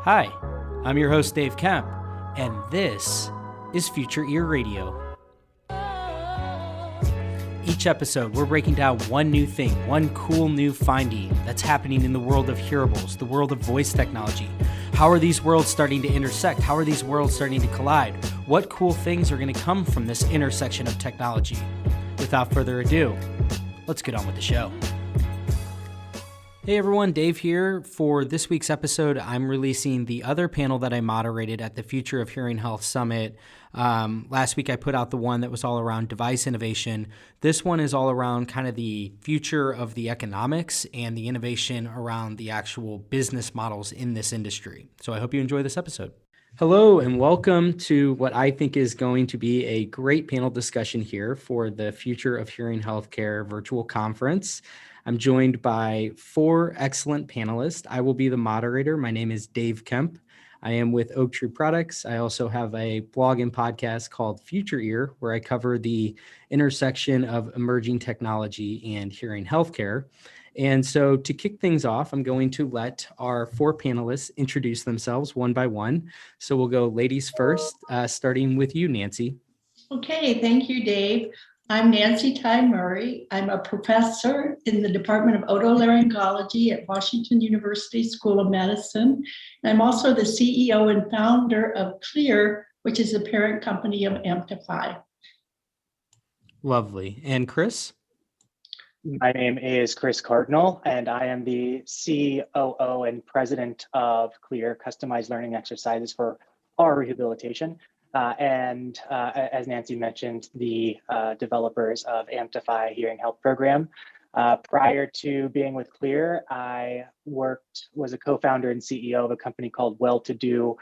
Hi, I'm your host, Dave Kemp, and this is Future Ear Radio. Each episode, we're breaking down one new thing, one cool new finding that's happening in the world of hearables, the world of voice technology. How are these worlds starting to intersect? How are these worlds starting to collide? What cool things are going to come from this intersection of technology? Without further ado, let's get on with the show. Hey everyone, Dave here. For this week's episode, I'm releasing the other panel that I moderated at the Future of Hearing Health Summit. Last week I put out the one that was all around device innovation. This one is all around kind of the future of the economics and the innovation around the actual business models in this industry. So I hope you enjoy this episode. Hello and welcome to what I think is going to be a great panel discussion here for the Future of Hearing Healthcare virtual conference. I'm joined by four excellent panelists. I will be the moderator. My name is Dave Kemp. I am with Oak Tree Products. I also have a blog and podcast called Future Ear, where I cover the intersection of emerging technology and hearing healthcare. And so to kick things off, I'm going to let our four panelists introduce themselves one by one. So we'll go ladies first, starting with you, Nancy. Okay, thank you, Dave. I'm Nancy Tye-Murray. I'm a professor in the Department of Otolaryngology at Washington University School of Medicine. I'm also the CEO and founder of Clear, which is the parent company of Amptify. Lovely. And Chris? My name is Chris Cardinal, and I am the COO and president of Clear Customized Learning Exercises for our rehabilitation. As Nancy mentioned, the developers of Amptify Hearing Health Program. Prior to being with Clear, I was a co-founder and CEO of a company called Well-To-Do,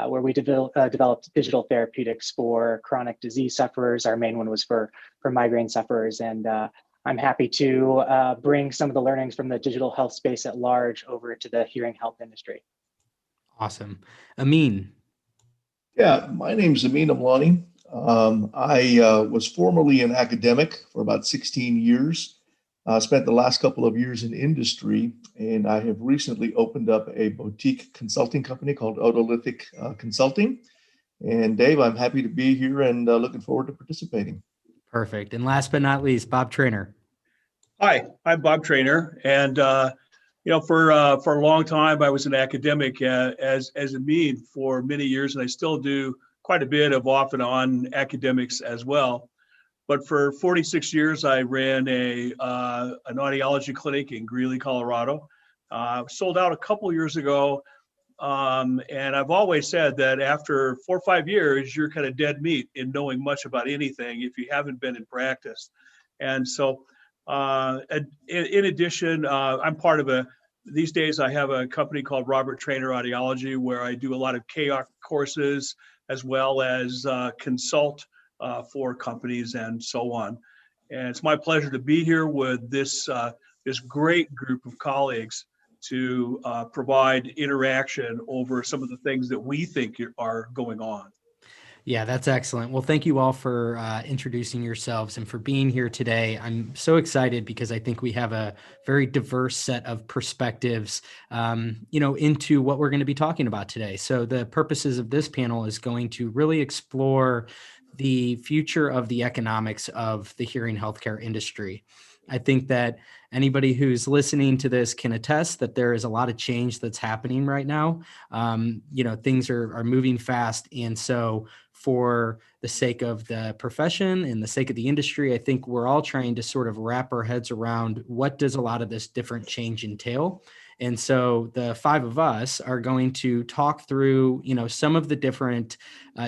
where we developed digital therapeutics for chronic disease sufferers. Our main one was for migraine sufferers, and I'm happy to bring some of the learnings from the digital health space at large over to the hearing health industry. Awesome. Amyn. Yeah, my name's Amyn Amlani. I was formerly an academic for about 16 years. Spent the last couple of years in industry, and I have recently opened up a boutique consulting company called Otolithic Consulting. And Dave, I'm happy to be here and looking forward to participating. Perfect. And last but not least, Bob Traynor. Hi, I'm Bob Traynor, and for a long time I was an academic as Amyn for many years, and I still do quite a bit of off and on academics as well. But for 46 years, I ran an audiology clinic in Greeley, Colorado. Sold out a couple years ago, and I've always said that after 4 or 5 years, you're kind of dead meat in knowing much about anything if you haven't been in practice. And so, in addition, I'm part of these days I have a company called Robert Traynor Audiology, where I do a lot of KR courses as well as consult for companies and so on. And it's my pleasure to be here with this great group of colleagues to provide interaction over some of the things that we think are going on. Yeah, that's excellent. Well, thank you all for introducing yourselves and for being here today. I'm so excited because I think we have a very diverse set of perspectives, into what we're going to be talking about today. So the purposes of this panel is going to really explore the future of the economics of the hearing healthcare industry. I think that anybody who's listening to this can attest that there is a lot of change that's happening right now. Things are moving fast. And so for the sake of the profession and the sake of the industry, I think we're all trying to sort of wrap our heads around what does a lot of this different change entail. And so the five of us are going to talk through, some of the different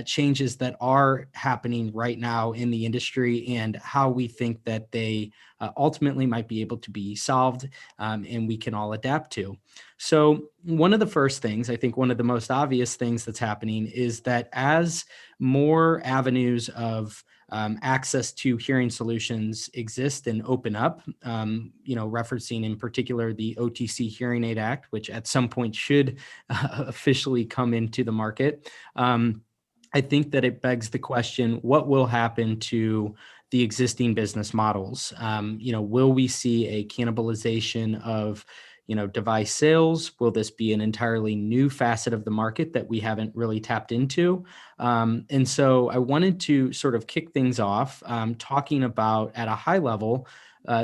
changes that are happening right now in the industry and how we think that they ultimately might be able to be solved and we can all adapt to. So one of the first things, I think one of the most obvious things that's happening is that as more avenues of access to hearing solutions exist and open up, referencing in particular the OTC Hearing Aid Act, which at some point should officially come into the market. I think that it begs the question, what will happen to the existing business models? Will we see a cannibalization of device sales? Will this be an entirely new facet of the market that we haven't really tapped into? And so I wanted to sort of kick things off talking about at a high level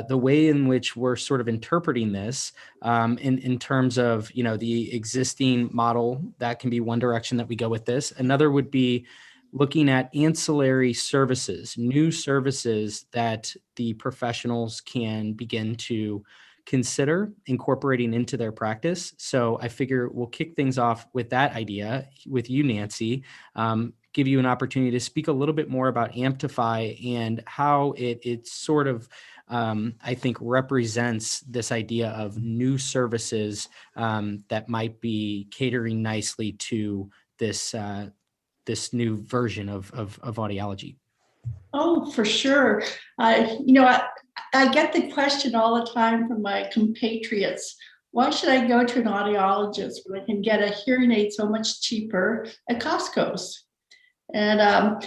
the way in which we're sort of interpreting this in terms of, the existing model. That can be one direction that we go with this. Another would be looking at ancillary services, new services that the professionals can begin to consider incorporating into their practice. So I figure we'll kick things off with that idea with you, Nancy, give you an opportunity to speak a little bit more about Amptify and how it sort of, I think, represents this idea of new services that might be catering nicely to this this new version of audiology. Oh, for sure. I get the question all the time from my compatriots. Why should I go to an audiologist when I can get a hearing aid so much cheaper at Costco's? And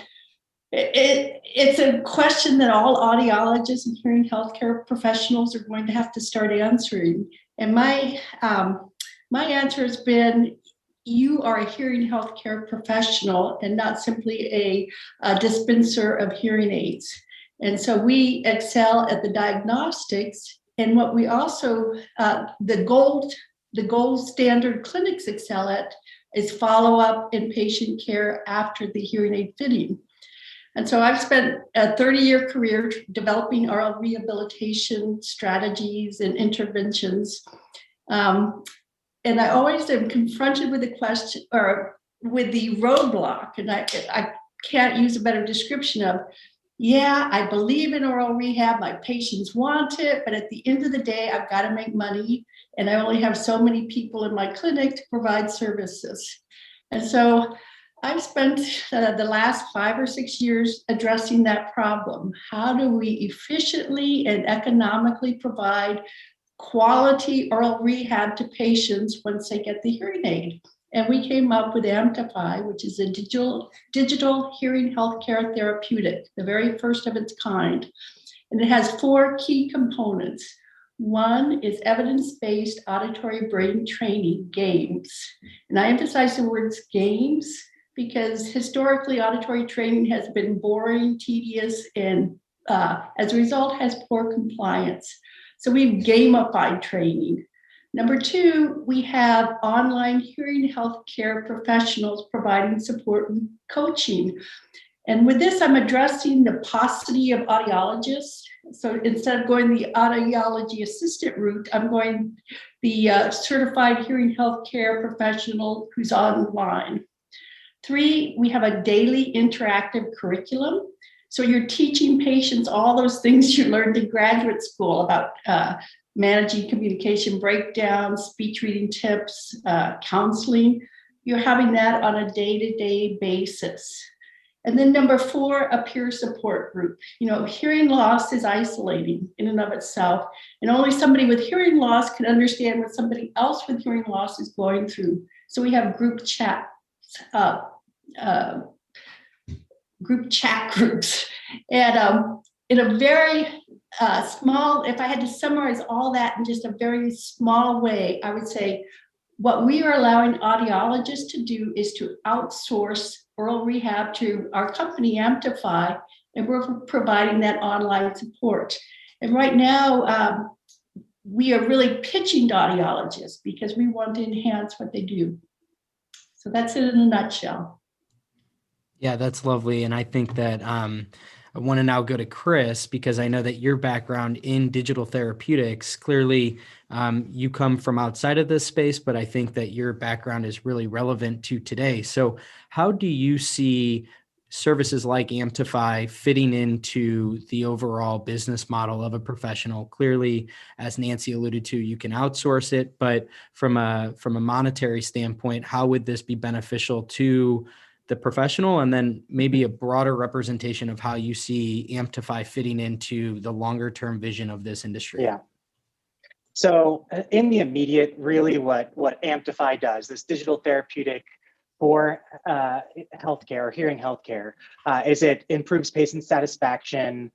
it's a question that all audiologists and hearing healthcare professionals are going to have to start answering. And my answer has been, you are a hearing healthcare professional and not simply a dispenser of hearing aids. And so we excel at the diagnostics, and what we also, the gold standard clinics excel at is follow-up and patient care after the hearing aid fitting. And so I've spent a 30-year career developing oral rehabilitation strategies and interventions. And I always am confronted with the question, or with the roadblock, and I can't use a better description of, yeah, I believe in oral rehab, my patients want it, but at the end of the day, I've got to make money, and I only have so many people in my clinic to provide services. And so I've spent the last 5 or 6 years addressing that problem. How do we efficiently and economically provide quality oral rehab to patients once they get the hearing aid? And we came up with Amptify, which is a digital hearing healthcare therapeutic, the very first of its kind. And it has 4 key components. One is evidence-based auditory brain training, GAMES. And I emphasize the words GAMES because historically auditory training has been boring, tedious, and as a result has poor compliance. So we've gamified training. Number 2, we have online hearing healthcare professionals providing support and coaching. And with this, I'm addressing the paucity of audiologists. So instead of going the audiology assistant route, I'm going the certified hearing healthcare professional who's online. 3, we have a daily interactive curriculum. So you're teaching patients all those things you learned in graduate school about managing communication breakdowns, speech reading tips, counseling. You're having that on a day-to-day basis. And then number 4, a peer support group. Hearing loss is isolating in and of itself, and only somebody with hearing loss can understand what somebody else with hearing loss is going through. So we have group chat groups. And in a very small, if I had to summarize all that in just a very small way, I would say what we are allowing audiologists to do is to outsource oral rehab to our company, Amptify, and we're providing that online support. And right now, we are really pitching to audiologists because we want to enhance what they do. So that's it in a nutshell. Yeah, that's lovely. And I think that I want to now go to Chris, because I know that your background in digital therapeutics, clearly you come from outside of this space, but I think that your background is really relevant to today. So how do you see services like Amptify fitting into the overall business model of a professional? Clearly, as Nancy alluded to, you can outsource it, but from a monetary standpoint, how would this be beneficial to the professional, and then maybe a broader representation of how you see Amptify fitting into the longer term vision of this industry? Yeah. So in the immediate, really what Amptify does, this digital therapeutic for healthcare, or hearing healthcare, is it improves patient satisfaction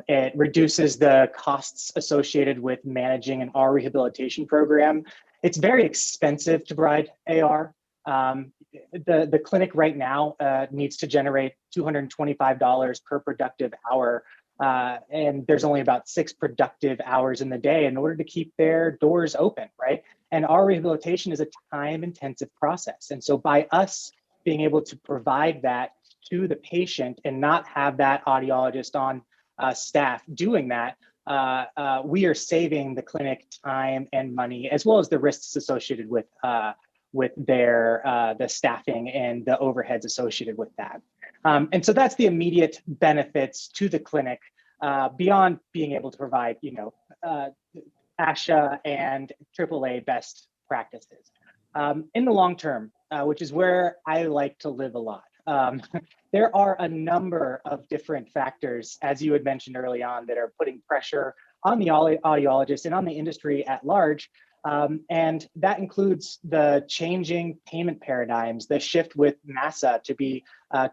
It reduces the costs associated with managing an AR rehabilitation program. It's very expensive to provide AR. The clinic right now needs to generate $225 per productive hour. And there's only about 6 productive hours in the day in order to keep their doors open, right? And our rehabilitation is a time-intensive process. And so by us being able to provide that to the patient and not have that audiologist on staff doing that, we are saving the clinic time and money, as well as the risks associated with their the staffing and the overheads associated with that. And so that's the immediate benefits to the clinic beyond being able to provide, ASHA and AAA best practices. In the long term, which is where I like to live a lot, there are a number of different factors, as you had mentioned early on, that are putting pressure on the audiologist and on the industry at large. And that includes the changing payment paradigms, the shift with MASA to be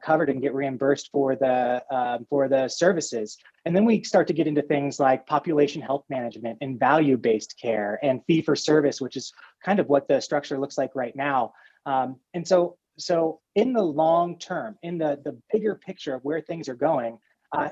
covered and get reimbursed for the services. And then we start to get into things like population health management and value-based care and fee for service, which is kind of what the structure looks like right now. And so in the long term, in the bigger picture of where things are going,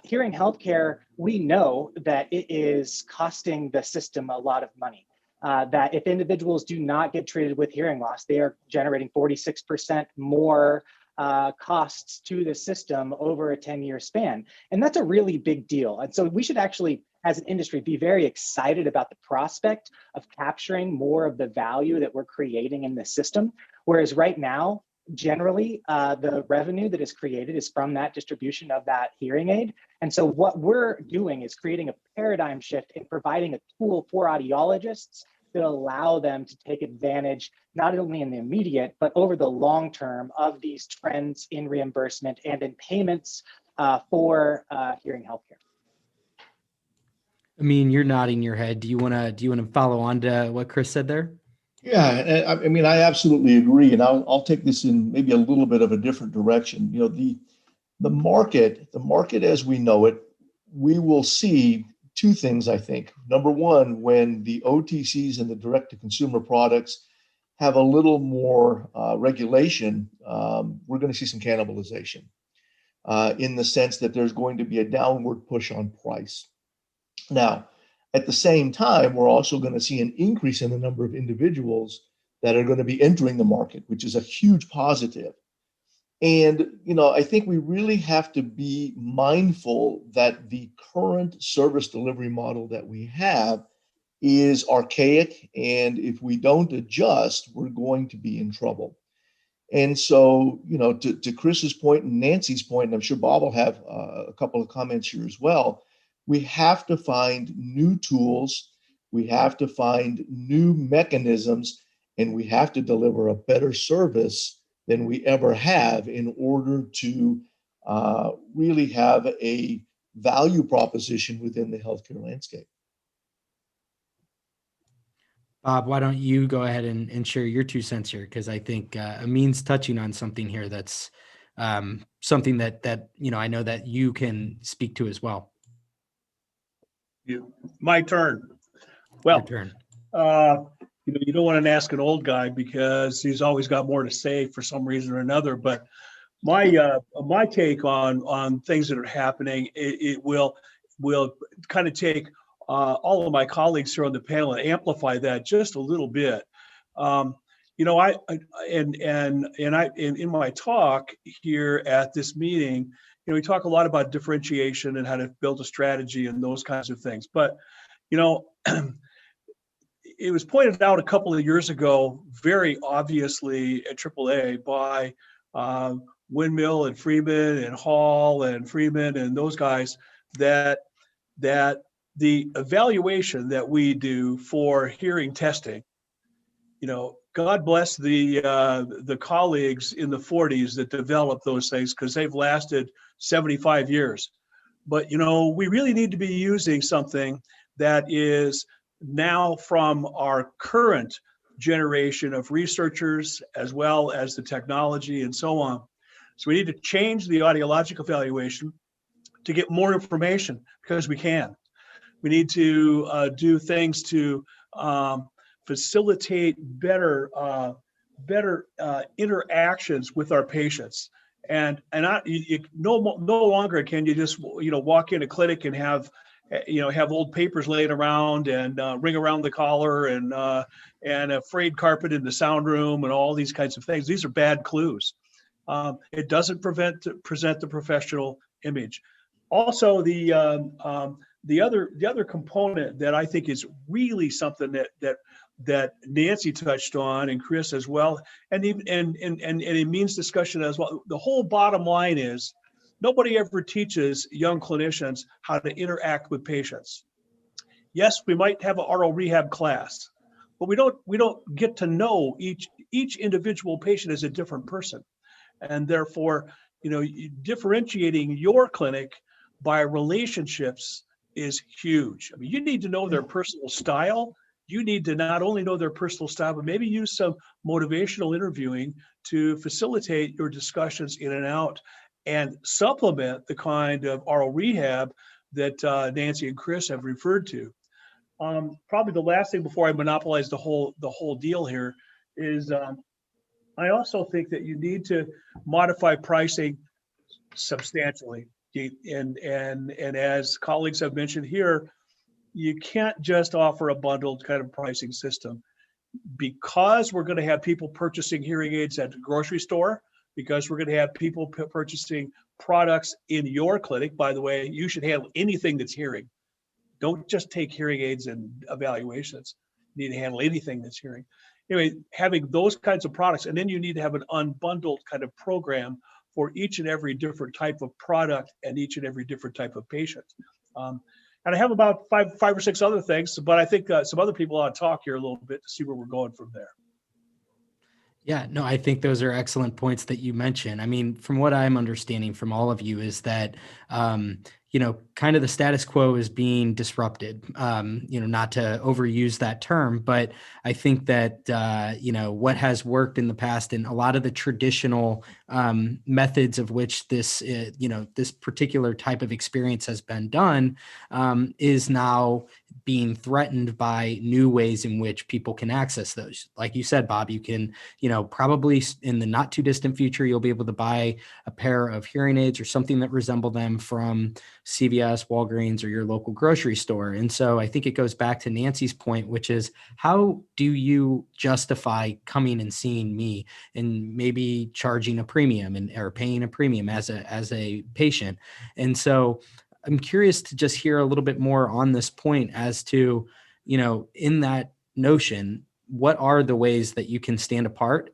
hearing healthcare, we know that it is costing the system a lot of money. That if individuals do not get treated with hearing loss, they are generating 46% more costs to the system over a 10-year span. And that's a really big deal. And so we should actually, as an industry, be very excited about the prospect of capturing more of the value that we're creating in the system. Whereas right now, generally, the revenue that is created is from that distribution of that hearing aid. And so what we're doing is creating a paradigm shift and providing a tool for audiologists that allow them to take advantage, not only in the immediate, but over the long term of these trends in reimbursement and in payments for hearing healthcare. Amyn, you're nodding your head. Do you want to follow on to what Chris said there? Yeah, I mean, I absolutely agree, and I'll take this in maybe a little bit of a different direction. The market as we know it, we will see two things, I think. Number one, when the OTCs and the direct-to-consumer products have a little more regulation, we're going to see some cannibalization in the sense that there's going to be a downward push on price. Now, at the same time, we're also going to see an increase in the number of individuals that are going to be entering the market, which is a huge positive. And, I think we really have to be mindful that the current service delivery model that we have is archaic. And if we don't adjust, we're going to be in trouble. And so, to Chris's point and Nancy's point, and I'm sure Bob will have a couple of comments here as well, we have to find new tools, we have to find new mechanisms, and we have to deliver a better service than we ever have in order to really have a value proposition within the healthcare landscape. Bob, why don't you go ahead and share your 2 cents here? Because I think Amyn's touching on something here that's something that I know that you can speak to as well. My turn. Well, Your turn. You don't want to ask an old guy because he's always got more to say for some reason or another. But my take on things that are happening, it will kind of take all of my colleagues here on the panel and amplify that just a little bit. In my talk here at this meeting, we talk a lot about differentiation and how to build a strategy and those kinds of things. But, it was pointed out a couple of years ago, very obviously at AAA by Windmill and Freeman and Hall and Freeman and those guys that the evaluation that we do for hearing testing, God bless the colleagues in the 40s that developed those things because they've lasted 75 years. But, we really need to be using something that is now from our current generation of researchers, as well as the technology and so on. So we need to change the audiological evaluation to get more information because we can. We need to do things to facilitate better interactions with our patients. And no longer can you just walk in a clinic and have old papers laying around and ring around the collar and a frayed carpet in the sound room and all these kinds of things. These are bad clues. It doesn't present the professional image. Also, the other component that I think is really something that Nancy touched on, and Chris as well, and Amyn's discussion as well. The whole bottom line is nobody ever teaches young clinicians how to interact with patients. Yes, we might have an oral rehab class, but we don't get to know each individual patient as a different person, and therefore, differentiating your clinic by relationships is huge. I mean, you need to know their personal style. You need to not only know their personal style, but maybe use some motivational interviewing to facilitate your discussions in and out and supplement the kind of oral rehab that Nancy and Chris have referred to. Probably the last thing before I monopolize the whole deal here is I also think that you need to modify pricing substantially. And as colleagues have mentioned here, you can't just offer a bundled kind of pricing system, because we're going to have people purchasing hearing aids at the grocery store, because we're going to have people purchasing products in your clinic. By the way, you should handle anything that's hearing. Don't just take hearing aids and evaluations. You need to handle anything that's hearing. Anyway, having those kinds of products, and then you need to have an unbundled kind of program for each and every different type of product and each and every different type of patient. And I have about five or six other things, but I think some other people ought to talk here a little bit to see where we're going from there. Yeah, no, I think those are excellent points that you mentioned. I mean, from what I'm understanding from all of you is that, kind of the status quo is being disrupted, not to overuse that term, but I think that, what has worked in the past and a lot of the traditional methods of which this particular type of experience has been done is now being threatened by new ways in which people can access those. Like you said, Bob, you can, probably in the not too distant future, you'll be able to buy a pair of hearing aids or something that resemble them from CVS, Walgreens, or your local grocery store. And so I think it goes back to Nancy's point, which is how do you justify coming and seeing me and maybe charging a premium or paying a premium as a patient? And so I'm curious to just hear a little bit more on this point as to, in that notion, what are the ways that you can stand apart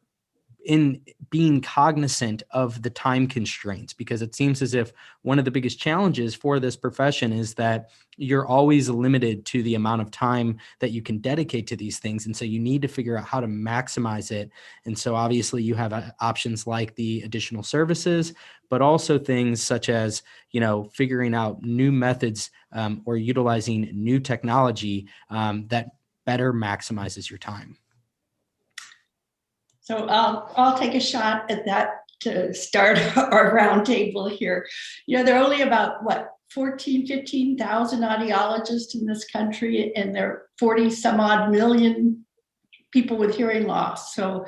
in being cognizant of the time constraints? Because it seems as if one of the biggest challenges for this profession is that you're always limited to the amount of time that you can dedicate to these things. And so you need to figure out how to maximize it. And so obviously you have options like the additional services, but also things such as, figuring out new methods or utilizing new technology that better maximizes your time. So I'll take a shot at that to start our roundtable here. There are only about 15,000 audiologists in this country, and there are 40 some odd million people with hearing loss. So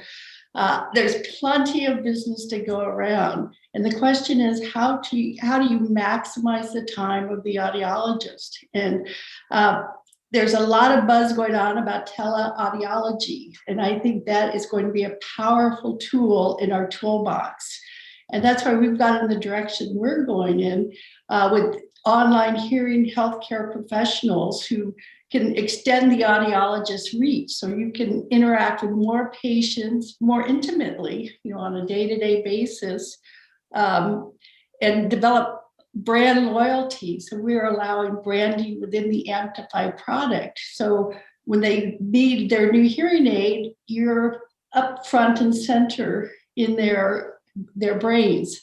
there's plenty of business to go around. And the question is, how do you maximize the time of the audiologist? And there's a lot of buzz going on about teleaudiology, and I think that is going to be a powerful tool in our toolbox. And that's why we've gone in the direction we're going in with online hearing healthcare professionals who can extend the audiologist's reach. So you can interact with more patients more intimately, on a day-to-day basis, and develop brand loyalty. So we're allowing branding within the Amptify product. So when they need their new hearing aid, you're up front and center in their brains.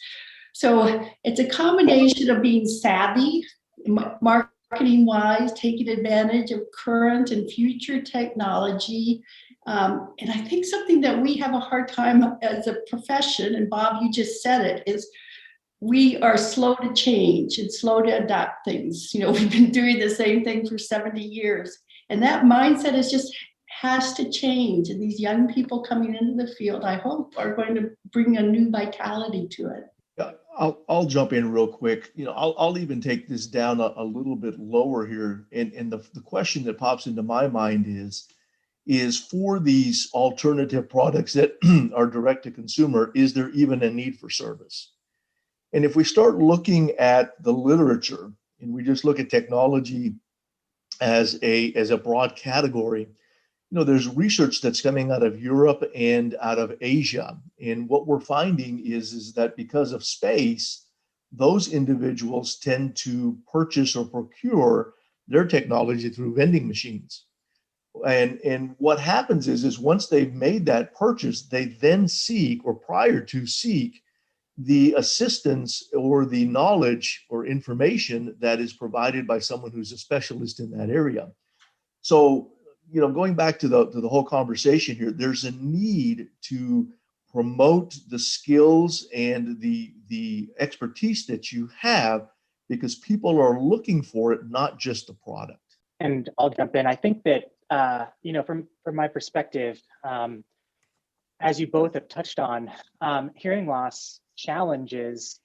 So it's a combination of being savvy, marketing wise, taking advantage of current and future technology. And I think something that we have a hard time as a profession, and Bob, you just said it, is we are slow to change and slow to adapt things. You know, we've been doing the same thing for 70 years. And that mindset is just has to change. And these young people coming into the field, I hope, are going to bring a new vitality to it. Yeah, I'll jump in real quick. You know, I'll even take this down a little bit lower here. And the question that pops into my mind is for these alternative products that are direct to consumer, is there even a need for service? And if we start looking at the literature and we just look at technology as a broad category, you know, there's research that's coming out of Europe and out of Asia. And what we're finding is that because of space, those individuals tend to purchase or procure their technology through vending machines. And what happens is once they've made that purchase, they then seek, or prior to seek, the assistance or the knowledge or information that is provided by someone who's a specialist in that area. So, you know, going back to the whole conversation here, there's a need to promote the skills and the expertise that you have, because people are looking for it, not just the product. And I'll jump in. I think that, you know, from my perspective, as you both have touched on, hearing loss challenges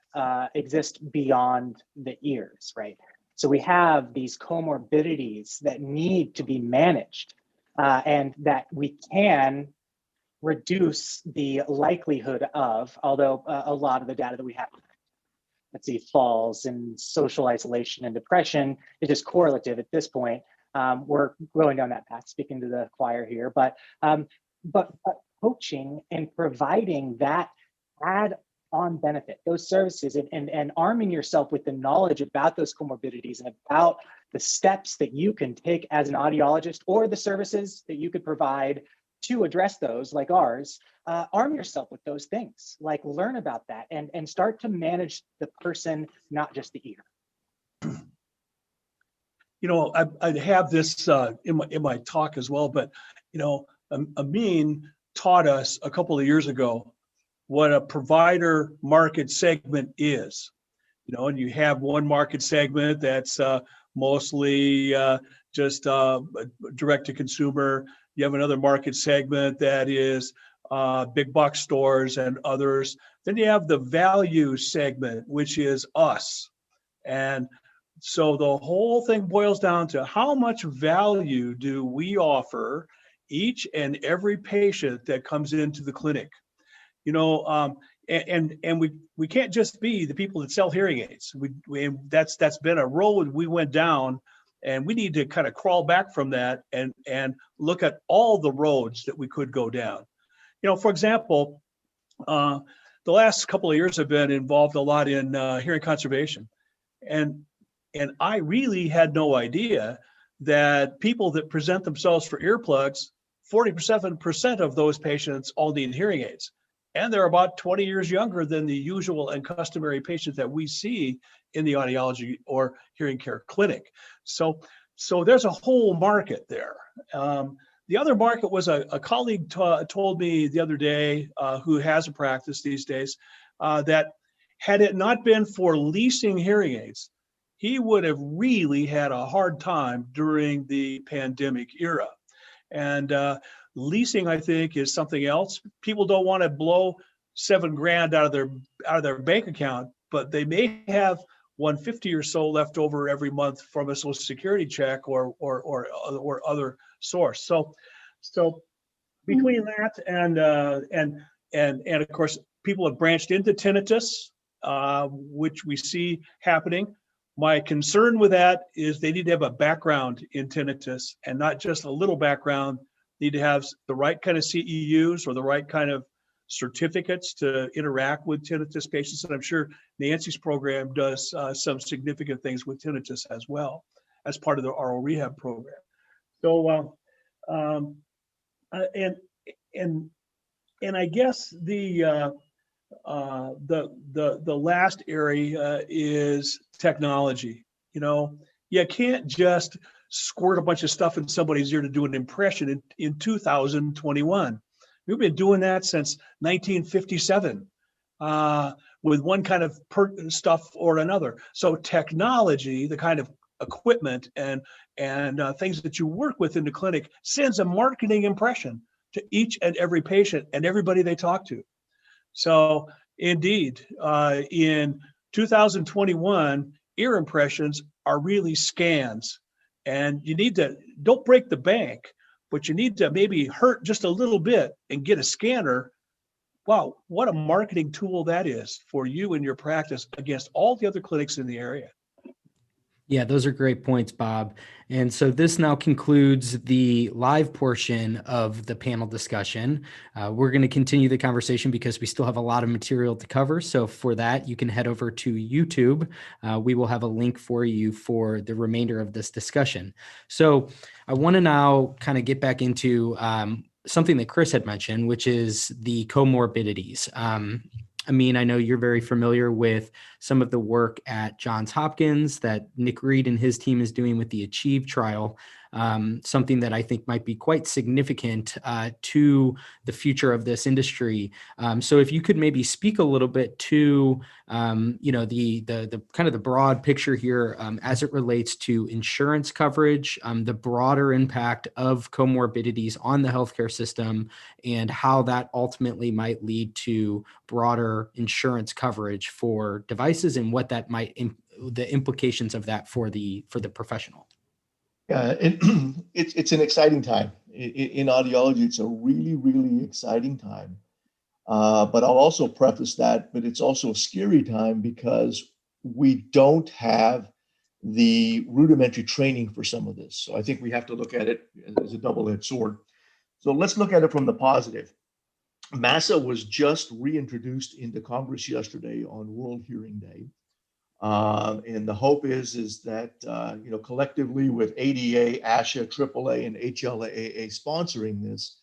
exist beyond the ears, right? So we have these comorbidities that need to be managed, and that we can reduce the likelihood of, although a lot of the data that we have, let's see, falls and social isolation and depression is just correlative at this point. We're going down that path, speaking to the choir here, but coaching and providing that add-on benefit, those services, and arming yourself with the knowledge about those comorbidities and about the steps that you can take as an audiologist, or the services that you could provide to address those, like ours. Arm yourself with those things, like learn about that and start to manage the person, not just the ear. You know, I'd have this in my talk as well, but, you know, Amyn taught us a couple of years ago what a provider market segment is. You know, and you have one market segment that's mostly just direct to consumer. You have another market segment that is big box stores and others. Then you have the value segment, which is us. And so the whole thing boils down to how much value do we offer each and every patient that comes into the clinic. You know, and we can't just be the people that sell hearing aids. That's been a road we went down, and we need to kind of crawl back from that and look at all the roads that we could go down. You know, for example, the last couple of years I've been involved a lot in hearing conservation, and I really had no idea that people that present themselves for earplugs, 47% of those patients all need hearing aids. And they're about 20 years younger than the usual and customary patients that we see in the audiology or hearing care clinic. So there's a whole market there. The other market was a colleague told me the other day, who has a practice these days, that had it not been for leasing hearing aids, he would have really had a hard time during the pandemic era. And leasing, I think, is something else. People don't want to blow $7,000 out of their bank account, but they may have $150 or so left over every month from a Social Security check or other source. So between that and of course, people have branched into tinnitus, which we see happening. My concern with that is they need to have a background in tinnitus, and not just a little background. Need to have the right kind of CEUs or the right kind of certificates to interact with tinnitus patients. And I'm sure Nancy's program does some significant things with tinnitus as well as part of the oral rehab program. So, and I guess the last area is technology. You know, you can't just squirt a bunch of stuff in somebody's ear to do an impression in 2021. We've been doing that since 1957. with one kind of stuff or another. So technology, the kind of equipment and things that you work with in the clinic, sends a marketing impression to each and every patient and everybody they talk to. So indeed, in 2021, ear impressions are really scans, and you need to, don't break the bank, but you need to maybe hurt just a little bit and get a scanner. Wow, what a marketing tool that is for you and your practice against all the other clinics in the area. Yeah, those are great points, Bob. And so this now concludes the live portion of the panel discussion. We're going to continue the conversation because we still have a lot of material to cover. So for that, you can head over to YouTube. We will have a link for you for the remainder of this discussion. So I want to now kind of get back into something that Chris had mentioned, which is the comorbidities. Amyn, I know you're very familiar with some of the work at Johns Hopkins that Nick Reed and his team is doing with the Achieve trial, something that I think might be quite significant to the future of this industry. So if you could maybe speak a little bit to, the kind of the broad picture here as it relates to insurance coverage, the broader impact of comorbidities on the healthcare system, and how that ultimately might lead to broader insurance coverage for devices and what that might, the implications of that for the professional. Yeah, it's an exciting time in audiology. It's a really, really exciting time. But I'll also preface that, but it's also a scary time because we don't have the rudimentary training for some of this. So I think we have to look at it as a double-edged sword. So let's look at it from the positive. MASA was just reintroduced into Congress yesterday on World Hearing Day. And the hope is that, collectively with ADA, ASHA, AAA, and HLAA sponsoring this,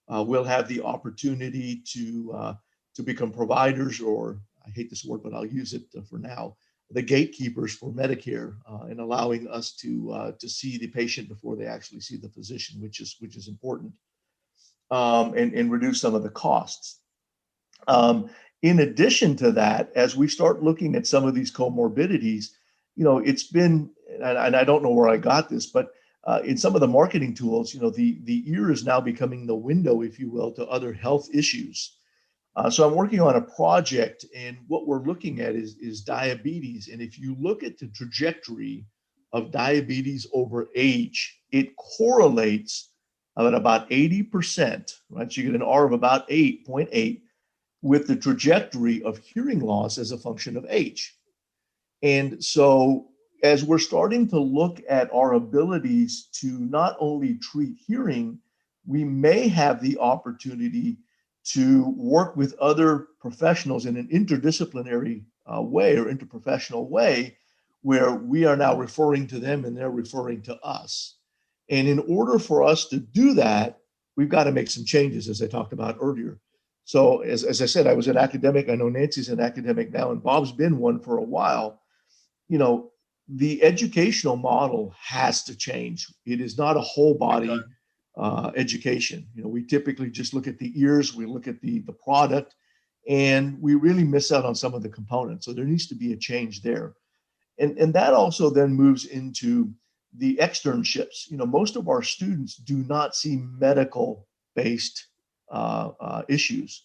we'll have the opportunity to become providers, or I hate this word, but I'll use it for now, the gatekeepers for Medicare, and allowing us to see the patient before they actually see the physician, which is important, and reduce some of the costs. In addition to that, as we start looking at some of these comorbidities, it's been, and I don't know where I got this, but in some of the marketing tools, the ear is now becoming the window, if you will, to other health issues. So I'm working on a project, and what we're looking at is diabetes. And if you look at the trajectory of diabetes over age, it correlates at about 80%, right? So you get an R of about 8.8 with the trajectory of hearing loss as a function of age. And so as we're starting to look at our abilities to not only treat hearing, we may have the opportunity to work with other professionals in an interdisciplinary way or interprofessional way, where we are now referring to them and they're referring to us. And in order for us to do that, we've got to make some changes, as I talked about earlier. So as I said, I was an academic. I know Nancy's an academic now, and Bob's been one for a while. The educational model has to change. It is not a whole body education. We typically just look at the ears, we look at the product, and we really miss out on some of the components. So there needs to be a change there. And that also then moves into the externships. Most of our students do not see medical-based issues.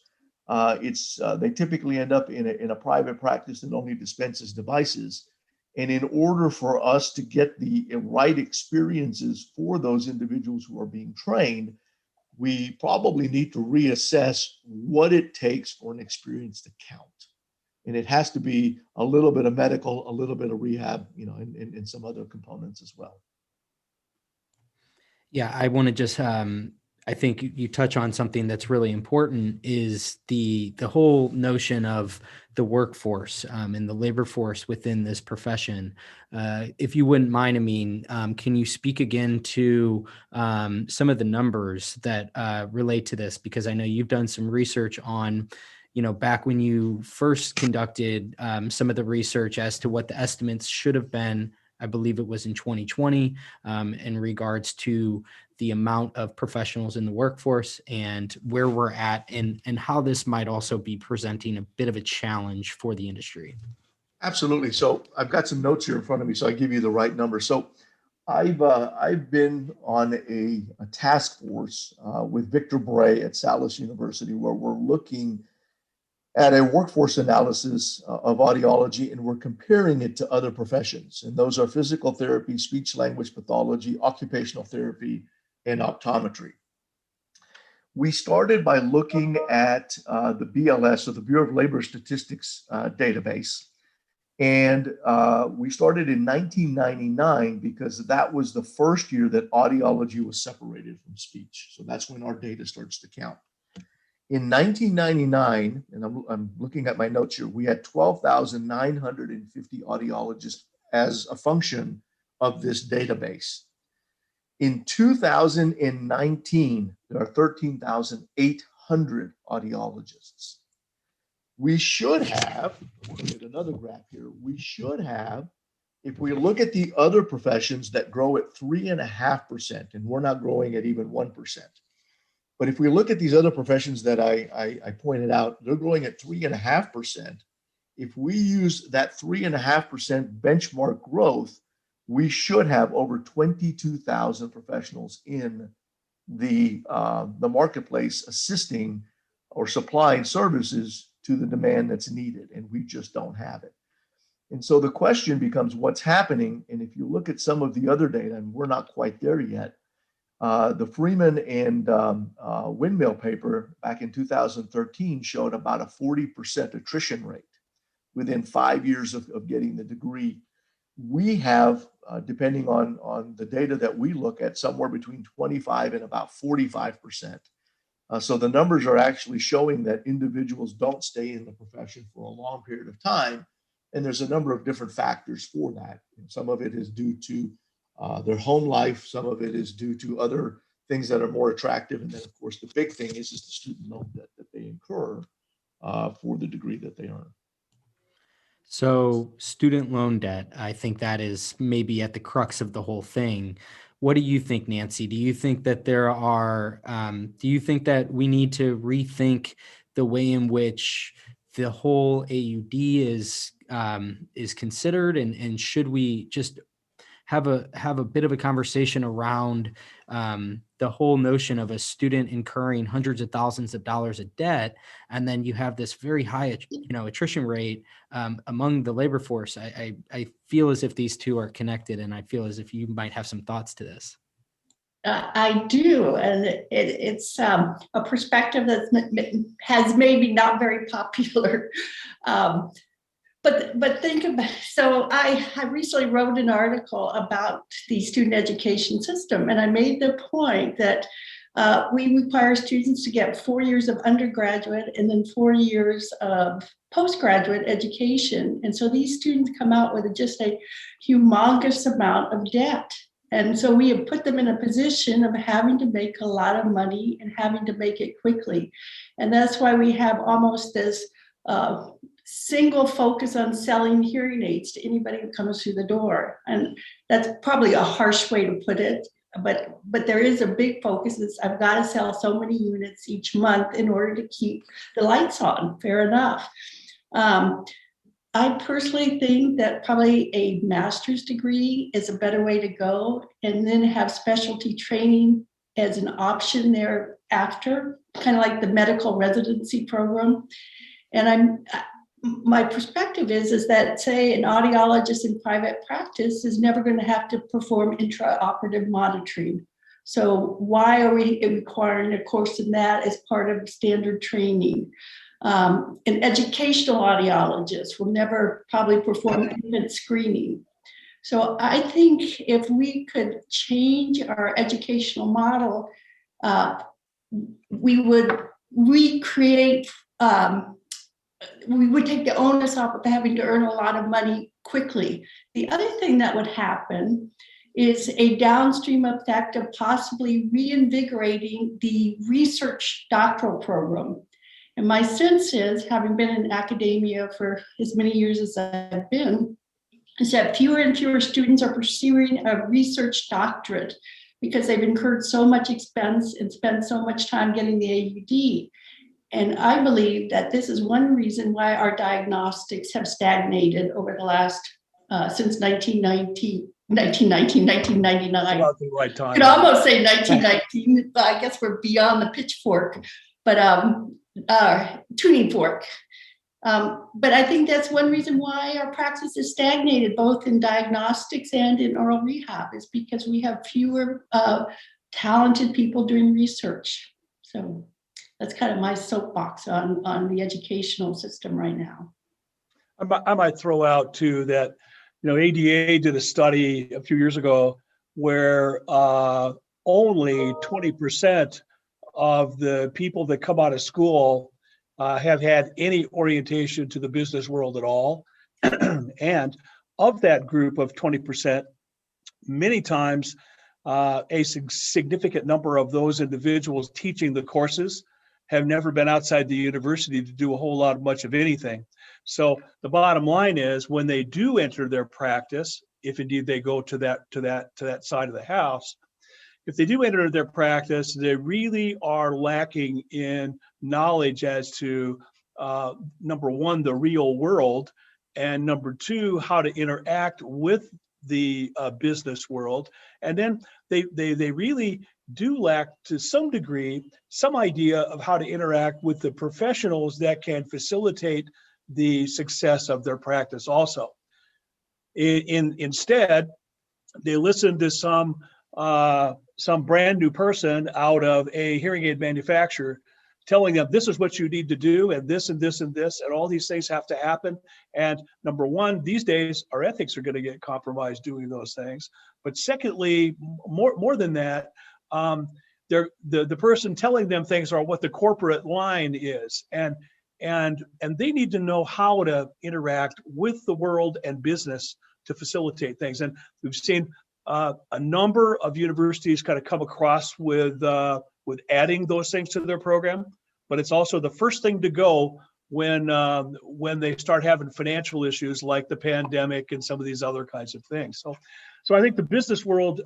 They typically end up in a private practice that only dispenses devices. And in order for us to get the right experiences for those individuals who are being trained, we probably need to reassess what it takes for an experience to count. And it has to be a little bit of medical, a little bit of rehab, and some other components as well. Yeah, I want to just, I think you touch on something that's really important, is the whole notion of the workforce and the labor force within this profession. If you wouldn't mind, Amyn, can you speak again to some of the numbers that relate to this? Because I know you've done some research on, back when you first conducted some of the research as to what the estimates should have been I believe it was in 2020, in regards to the amount of professionals in the workforce and where we're at, and how this might also be presenting a bit of a challenge for the industry. Absolutely. So I've got some notes here in front of me, so I give you the right number. So I've been on a task force with Victor Bray at Salus University, where we're looking at a workforce analysis of audiology, and we're comparing it to other professions. And those are physical therapy, speech language pathology, occupational therapy, and optometry. We started by looking at the BLS, or the Bureau of Labor Statistics database. And we started in 1999 because that was the first year that audiology was separated from speech. So that's when our data starts to count. In 1999, and I'm looking at my notes here, we had 12,950 audiologists as a function of this database. In 2019, there are 13,800 audiologists. We should have, look at another graph here, we should have, if we look at the other professions that grow at 3.5%, and we're not growing at even 1%. But if we look at these other professions that I pointed out, they're growing at 3.5%. If we use that 3.5% benchmark growth, we should have over 22,000 professionals in the marketplace assisting or supplying services to the demand that's needed, and we just don't have it. And so the question becomes, what's happening? And if you look at some of the other data, and we're not quite there yet, the Freeman and Windmill paper back in 2013 showed about a 40% attrition rate within 5 years of getting the degree. We have, depending on the data that we look at, somewhere between 25 and about 45%. So the numbers are actually showing that individuals don't stay in the profession for a long period of time. And there's a number of different factors for that. And some of it is due to their home life. Some of it is due to other things that are more attractive. And then, of course, the big thing is the student loan debt that they incur for the degree that they earn. So student loan debt, I think that is maybe at the crux of the whole thing. What do you think, Nancy? Do you think that do you think that we need to rethink the way in which the whole AUD is considered, and should we just have a bit of a conversation around the whole notion of a student incurring hundreds of thousands of dollars of debt, and then you have this very high, attrition rate among the labor force? I feel as if these two are connected, and I feel as if you might have some thoughts to this. I do, and it's a perspective that has maybe not very popular. But think about, so I recently wrote an article about the student education system, and I made the point that we require students to get 4 years of undergraduate and then 4 years of postgraduate education. And so these students come out with just a humongous amount of debt. And so we have put them in a position of having to make a lot of money and having to make it quickly. And that's why we have almost this single focus on selling hearing aids to anybody who comes through the door. And that's probably a harsh way to put it, but there is a big focus. It's, I've got to sell so many units each month in order to keep the lights on. Fair enough. I personally think that probably a master's degree is a better way to go, and then have specialty training as an option thereafter, kind of like the medical residency program. And my perspective is that, say, an audiologist in private practice is never going to have to perform intraoperative monitoring. So why are we requiring a course in that as part of standard training? An educational audiologist will never probably perform infant screening. So I think if we could change our educational model, we would recreate, we would take the onus off of having to earn a lot of money quickly. The other thing that would happen is a downstream effect of possibly reinvigorating the research doctoral program. And my sense is, having been in academia for as many years as I've been, is that fewer and fewer students are pursuing a research doctorate because they've incurred so much expense and spent so much time getting the AUD. And I believe that this is one reason why our diagnostics have stagnated over the last, since 1999. About the right time. I could almost say 1919, but I guess we're beyond the pitchfork, but tuning fork. But I think that's one reason why our practice is stagnated, both in diagnostics and in oral rehab, is because we have fewer talented people doing research. So that's kind of my soapbox on the educational system right now. I might throw out too that, ADA did a study a few years ago where only 20% of the people that come out of school have had any orientation to the business world at all. And of that group of 20%, many times a significant number of those individuals teaching the courses have never been outside the university to do a whole lot much of anything. So the bottom line is, when they do enter their practice, if indeed they go to that side of the house, if they do enter their practice, they really are lacking in knowledge as to number one, the real world, and number two, how to interact with the business world. And then they really do lack, to some degree, some idea of how to interact with the professionals that can facilitate the success of their practice also. Instead, they listen to some brand new person out of a hearing aid manufacturer telling them this is what you need to do, and this and this and this, and all these things have to happen. And number one, these days our ethics are going to get compromised doing those things. But secondly, more than that, the person telling them things are what the corporate line is, and they need to know how to interact with the world and business to facilitate things. And we've seen a number of universities kind of come across with adding those things to their program, but it's also the first thing to go when they start having financial issues like the pandemic and some of these other kinds of things. So I think the business world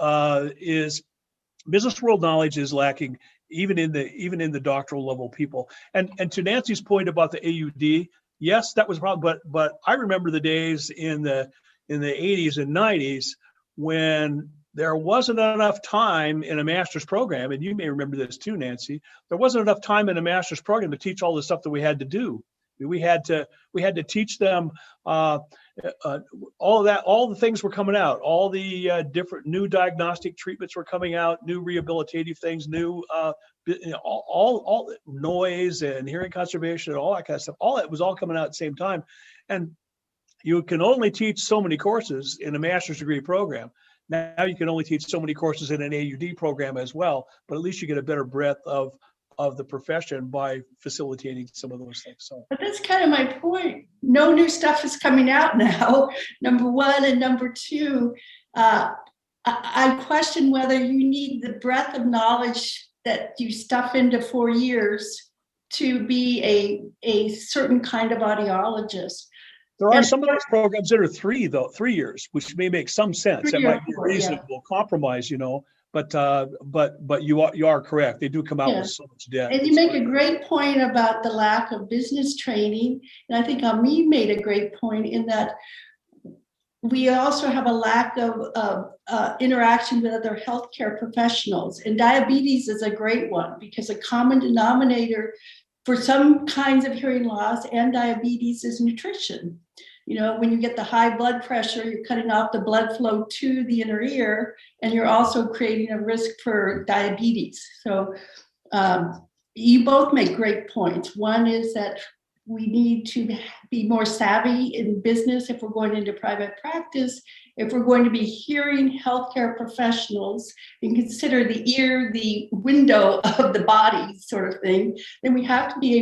knowledge is lacking even in the doctoral level people. And to Nancy's point about the AUD, yes, that was a problem. But I remember the days in the 80s and 90s when there wasn't enough time in a master's program, and you may remember this too, Nancy. There wasn't enough time in a master's program to teach all the stuff that we had to do. We had to teach them all of that. All the things were coming out. All the different new diagnostic treatments were coming out. New rehabilitative things. New all noise and hearing conservation and all that kind of stuff. All that was all coming out at the same time, and you can only teach so many courses in a master's degree program. Now you can only teach so many courses in an AUD program as well, but at least you get a better breadth of the profession by facilitating some of those things. So, but that's kind of my point. No new stuff is coming out now, number one. And number two, I question whether you need the breadth of knowledge that you stuff into 4 years to be a certain kind of audiologist. There are some of those programs that are 3 years, which may make some sense. That might be a reasonable compromise, But you are correct. They do come out with so much debt. And you make a great point about the lack of business training. And I think Amyn made a great point in that we also have a lack of interaction with other healthcare professionals. And diabetes is a great one, because a common denominator for some kinds of hearing loss and diabetes is nutrition. When you get the high blood pressure, you're cutting off the blood flow to the inner ear, and you're also creating a risk for diabetes. So you both make great points. One is that we need to be more savvy in business if we're going into private practice. If we're going to be hearing healthcare professionals and consider the ear the window of the body sort of thing, then we have to be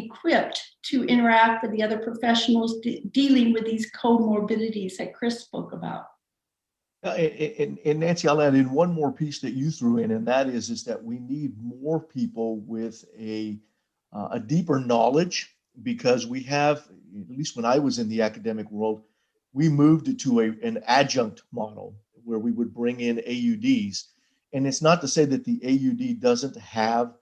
equipped to interact with the other professionals dealing with these comorbidities that Chris spoke about. And Nancy, I'll add in one more piece that you threw in, and that is that we need more people with a deeper knowledge, because we have, at least when I was in the academic world, we moved it to an adjunct model where we would bring in AUDs. And it's not to say that the AUD doesn't have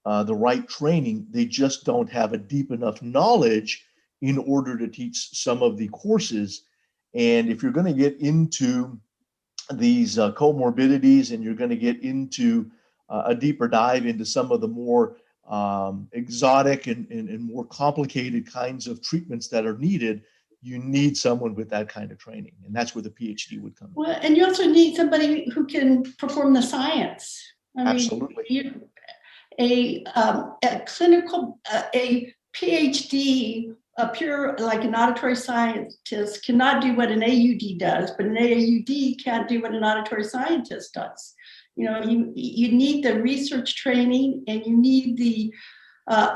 the right training, they just don't have a deep enough knowledge in order to teach some of the courses. And if you're going to get into these comorbidities and you're going to get into a deeper dive into some of the more exotic and more complicated kinds of treatments that are needed, you need someone with that kind of training. And that's where the PhD would come in. Well, and you also need somebody who can perform the science. Absolutely. A clinical, a PhD, a pure, like an auditory scientist cannot do what an AUD does, but an AUD can't do what an auditory scientist does. You need the research training, and you need the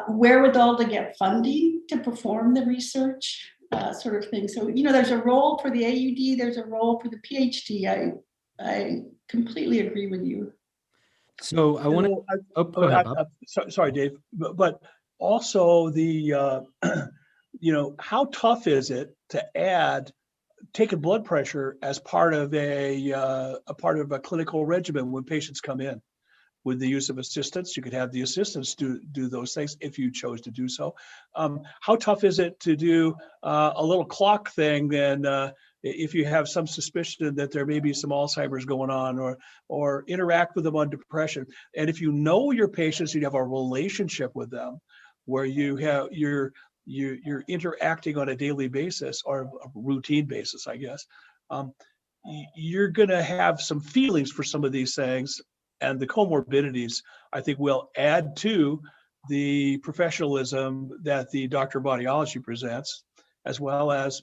wherewithal to get funding to perform the research sort of thing. So, there's a role for the AUD, there's a role for the PhD. I completely agree with you. So I want to, go ahead, Bob. Sorry, Dave, but also the, how tough is it to take a blood pressure as part of a clinical regimen when patients come in? With the use of assistants, you could have the assistants do those things if you chose to do so. How tough is it to do a little clock thing then if you have some suspicion that there may be some Alzheimer's going on, or interact with them on depression? And if you know your patients, you have a relationship with them where you're interacting on a daily basis or a routine basis, I guess. You're going to have some feelings for some of these things. And the comorbidities, I think, will add to the professionalism that the doctor of audiology presents, as well as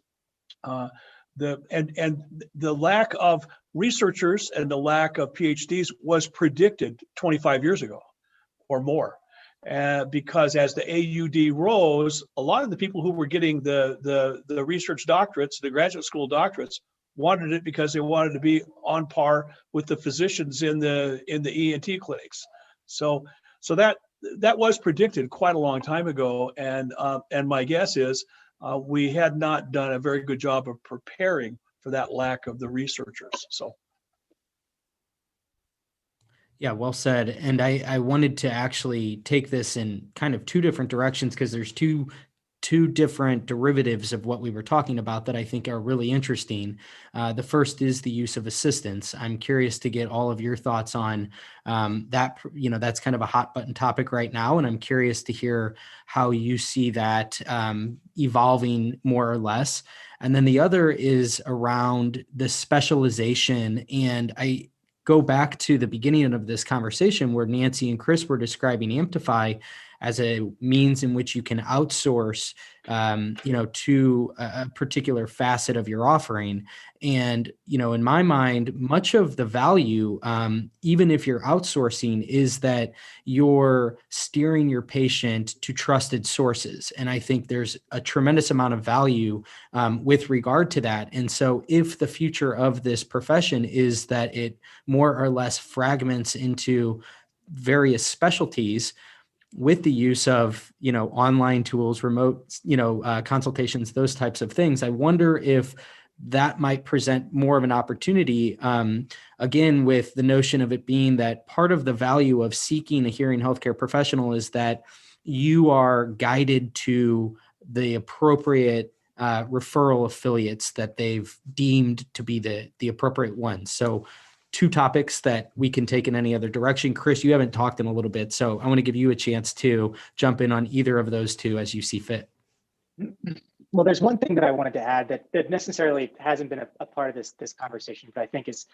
the lack of researchers and the lack of PhDs was predicted 25 years ago or more. Because as the AUD rose, a lot of the people who were getting the research doctorates, the graduate school doctorates, wanted it because they wanted to be on par with the physicians in the ENT clinics. So that was predicted quite a long time ago, and my guess is we had not done a very good job of preparing for that lack of the researchers. So. Yeah, well said. And I wanted to actually take this in kind of two different directions, because there's two different derivatives of what we were talking about that I think are really interesting. The first is the use of assistants. I'm curious to get all of your thoughts on that. That's kind of a hot button topic right now, and I'm curious to hear how you see that evolving more or less. And then the other is around the specialization. And I go back to the beginning of this conversation where Nancy and Chris were describing Amptify as a means in which you can outsource, to a particular facet of your offering. And, in my mind, much of the value, even if you're outsourcing, is that you're steering your patient to trusted sources. And I think there's a tremendous amount of value with regard to that. And so if the future of this profession is that it more or less fragments into various specialties, with the use of, online tools, remote, consultations, those types of things, I wonder if that might present more of an opportunity, again, with the notion of it being that part of the value of seeking a hearing healthcare professional is that you are guided to the appropriate referral affiliates that they've deemed to be the appropriate ones. So two topics that we can take in any other direction. Chris, you haven't talked in a little bit, so I want to give you a chance to jump in on either of those two as you see fit. Well, there's one thing that I wanted to add that necessarily hasn't been a part of this conversation, but I think is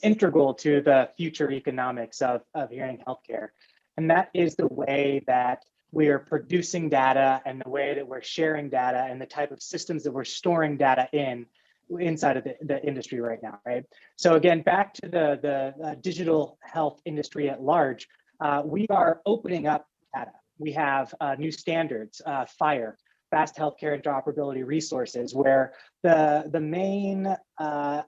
integral to the future economics of hearing healthcare. And that is the way that we are producing data and the way that we're sharing data and the type of systems that we're storing data inside of the industry right now, right? So again, back to the digital health industry at large, we are opening up data. We have new standards, FHIR, Fast Healthcare Interoperability Resources, where the main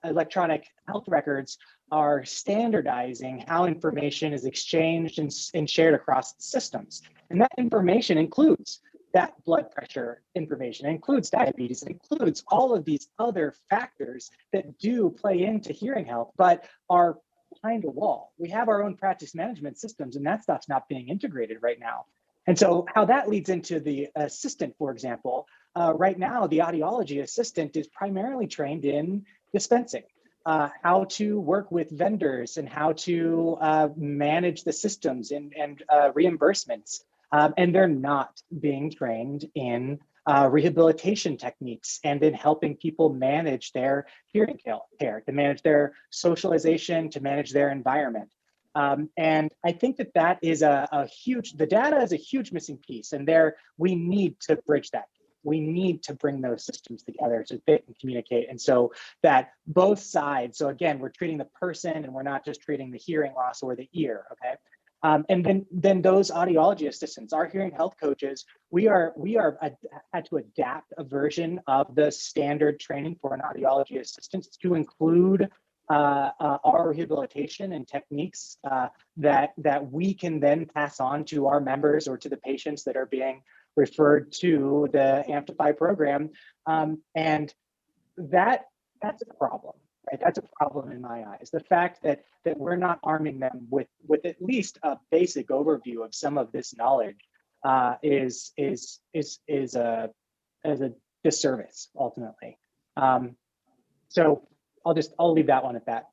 electronic health records are standardizing how information is exchanged and shared across systems. And that information includes that blood pressure information. It includes diabetes, it includes all of these other factors that do play into hearing health, but are behind a wall. We have our own practice management systems, and that stuff's not being integrated right now. And so how that leads into the assistant, for example, right now, the audiology assistant is primarily trained in dispensing, how to work with vendors and how to manage the systems and reimbursements. And they're not being trained in rehabilitation techniques and in helping people manage their hearing care, to manage their socialization, to manage their environment. And I think that that is the data is a huge missing piece, and we need to bridge that. We need to bring those systems together so they can communicate. And so that both sides, so again, we're treating the person and we're not just treating the hearing loss or the ear, okay? And then those audiology assistants, our hearing health coaches, we had to adapt a version of the standard training for an audiology assistant to include our rehabilitation and techniques that we can then pass on to our members or to the patients that are being referred to the Amptify program. And that's a problem, right? That's a problem in my eyes. The fact that we're not arming them with at least a basic overview of some of this knowledge is a disservice ultimately. So I'll leave that one at that.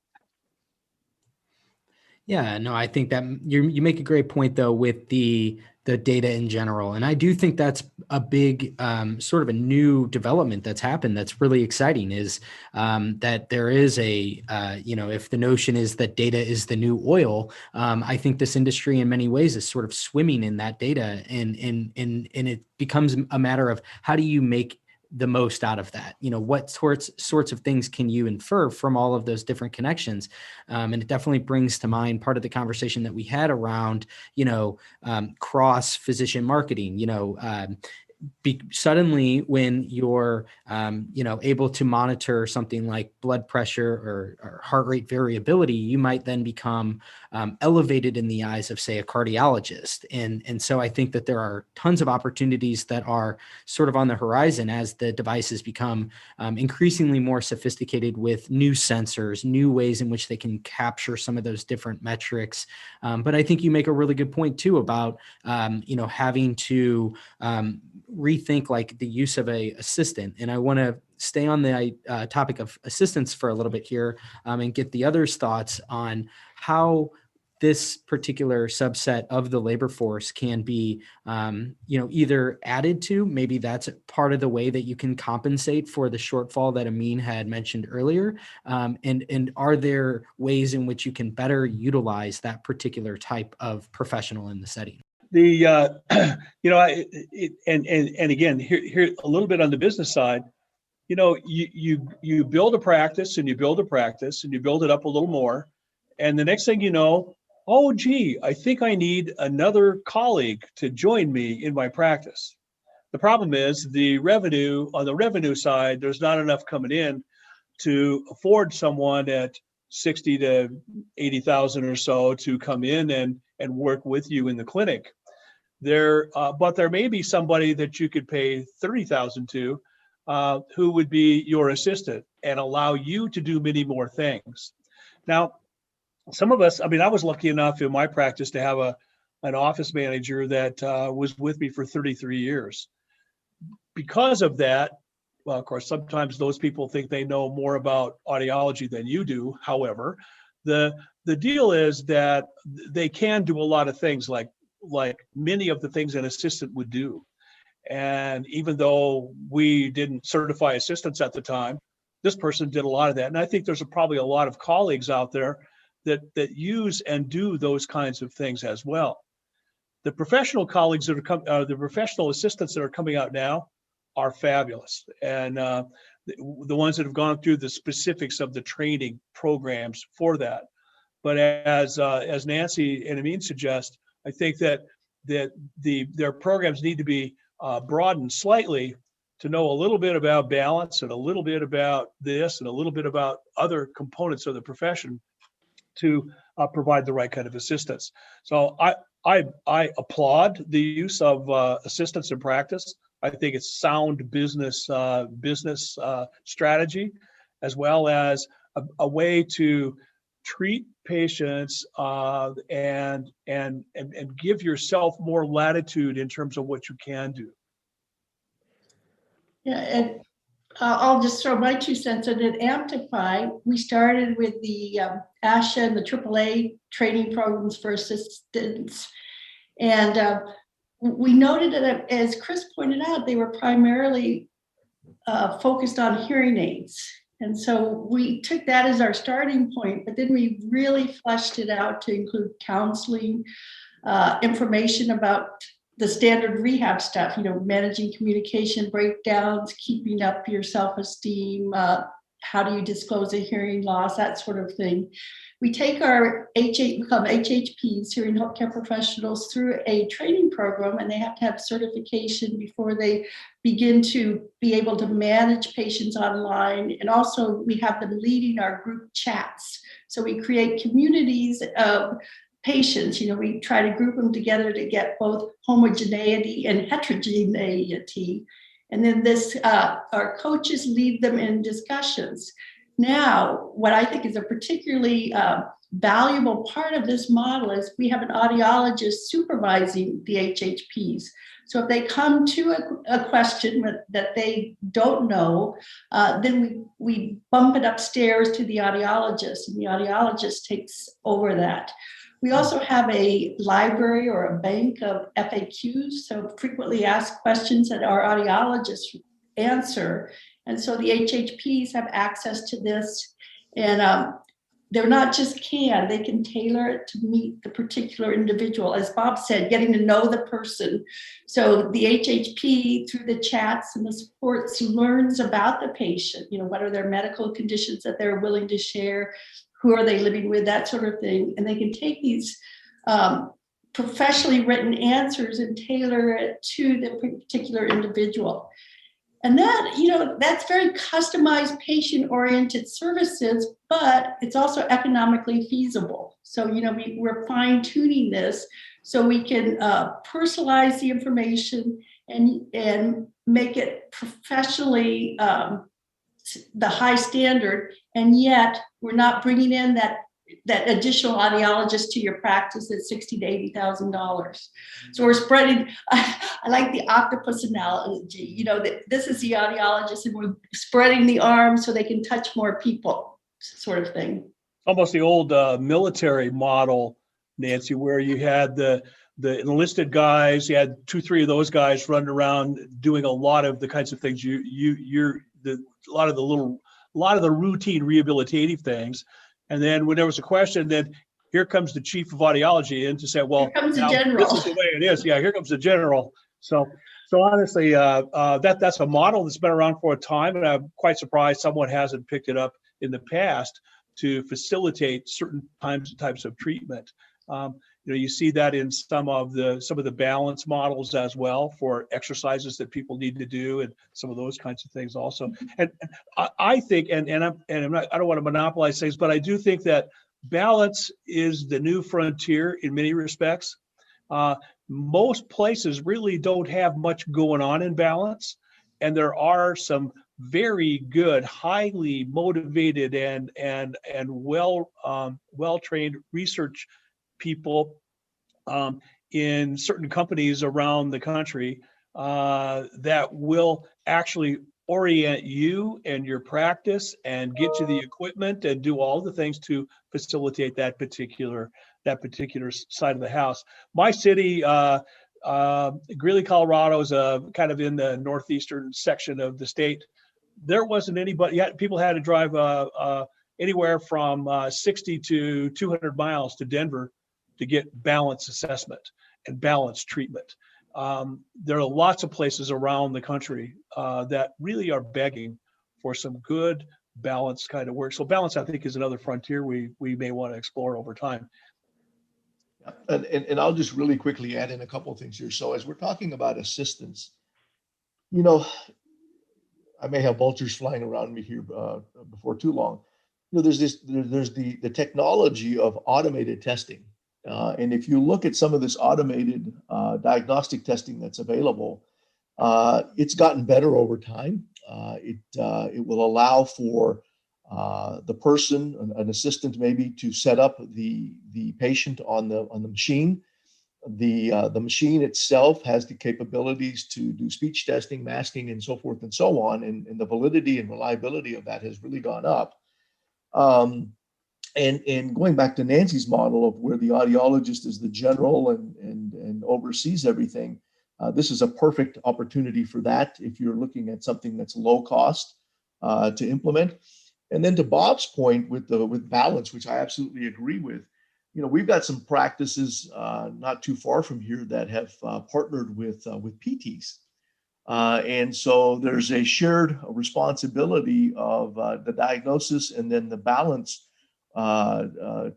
Yeah, no, I think that you make a great point though with the data in general. And I do think that's a big sort of a new development that's happened that's really exciting is that there is if the notion is that data is the new oil, I think this industry in many ways is sort of swimming in that data and it becomes a matter of how do you make the most out of that? What sorts of things can you infer from all of those different connections? And it definitely brings to mind part of the conversation that we had around, cross physician marketing, suddenly when you're able to monitor something like blood pressure or heart rate variability, you might then become elevated in the eyes of, say, a cardiologist. And so I think that there are tons of opportunities that are sort of on the horizon as the devices become increasingly more sophisticated with new sensors, new ways in which they can capture some of those different metrics. But I think you make a really good point too about having to rethink like the use of a assistant. And I want to stay on the topic of assistants for a little bit here and get the others' thoughts on how this particular subset of the labor force can be, either added to, maybe that's part of the way that you can compensate for the shortfall that Amyn had mentioned earlier. And are there ways in which you can better utilize that particular type of professional in the setting? And again, here a little bit on the business side, you build a practice and you build a practice and you build it up a little more. And the next thing you know, oh, gee, I think I need another colleague to join me in my practice. The problem is on the revenue side, there's not enough coming in to afford someone at 60 to 80,000 or so to come in and work with you in the clinic. But there may be somebody that you could pay 30,000 to, who would be your assistant and allow you to do many more things. Now, some of us, I was lucky enough in my practice to have an office manager that was with me for 33 years. Because of that, well, of course, sometimes those people think they know more about audiology than you do. However, the deal is that they can do a lot of things like many of the things an assistant would do. And even though we didn't certify assistants at the time, this person did a lot of that. And I think there's probably a lot of colleagues out there that use and do those kinds of things as well. The professional colleagues that are the professional assistants that are coming out now are fabulous. And the ones that have gone through the specifics of the training programs for that. But as Nancy and Amyn suggest, I think that their programs need to be broadened slightly to know a little bit about balance and a little bit about this and a little bit about other components of the profession to provide the right kind of assistance. So I applaud the use of assistants in practice. I think it's sound business strategy, as well as a way to treat patients and give yourself more latitude in terms of what you can do. Yeah, and I'll just throw my 2 cents in. At Amptify, we started with the ASHA and the AAA training programs for assistants. And we noted that, as Chris pointed out, they were primarily focused on hearing aids. And so we took that as our starting point, but then we really fleshed it out to include counseling, information about the standard rehab stuff, managing communication breakdowns, keeping up your self-esteem, how do you disclose a hearing loss, that sort of thing. We take our become HHPs, hearing healthcare professionals, through a training program, and they have to have certification before they begin to be able to manage patients online. And also we have them leading our group chats. So we create communities of patients. We try to group them together to get both homogeneity and heterogeneity. And then our coaches lead them in discussions. Now, what I think is a particularly valuable part of this model is we have an audiologist supervising the HHPs. So if they come to a question that they don't know, then we bump it upstairs to the audiologist, and the audiologist takes over that. We also have a library or a bank of FAQs, so frequently asked questions that our audiologists answer. And so the HHPs have access to this, and they're not just they can tailor it to meet the particular individual. As Bob said, getting to know the person. So the HHP, through the chats and the supports, learns about the patient, what are their medical conditions that they're willing to share, who are they living with, that sort of thing. And they can take these professionally written answers and tailor it to the particular individual. And that, that's very customized patient-oriented services, but it's also economically feasible. So, we're fine-tuning this so we can personalize the information and make it professionally the high standard, and yet we're not bringing in that additional audiologist to your practice at $60,000 to $80,000. So we're spreading. I like the octopus analogy. This is the audiologist, and we're spreading the arms so they can touch more people, sort of thing. Almost the old military model, Nancy, where you had the enlisted guys. You had 2-3 of those guys running around doing a lot of the kinds of things a lot of the routine rehabilitative things. And then when there was a question, then here comes the chief of audiology in to say, well, now, this is the way it is. Yeah, here comes the general. So honestly, that's a model that's been around for a time, and I'm quite surprised someone hasn't picked it up in the past to facilitate certain types of treatment. You see that in some of the balance models as well, for exercises that people need to do, and some of those kinds of things also. And I think, I don't want to monopolize things, but I do think that balance is the new frontier in many respects. Most places really don't have much going on in balance, and there are some very good, highly motivated and well trained research people in certain companies around the country that will actually orient you and your practice and get you the equipment and do all the things to facilitate that particular side of the house. My city, Greeley, Colorado, is kind of in the northeastern section of the state. There wasn't anybody yet. People had to drive anywhere from 60 to 200 miles to Denver to get balance assessment and balance treatment. There are lots of places around the country that really are begging for some good balance kind of work. So balance, I think, is another frontier we may want to explore over time. And I'll just really quickly add in a couple of things here. So as we're talking about assistance, I may have vultures flying around me here before too long. There's the technology of automated testing And if you look at some of this automated diagnostic testing that's available, it's gotten better over time. It will allow for the person, an assistant maybe, to set up the patient on the machine. The machine itself has the capabilities to do speech testing, masking, and so forth and so on. And the validity and reliability of that has really gone up. And going back to Nancy's model of where the audiologist is the general and oversees everything, this is a perfect opportunity for that if you're looking at something that's low cost to implement. And then to Bob's point with balance, which I absolutely agree with, we've got some practices not too far from here that have partnered with PTs. And so there's a shared responsibility of the diagnosis and then the balance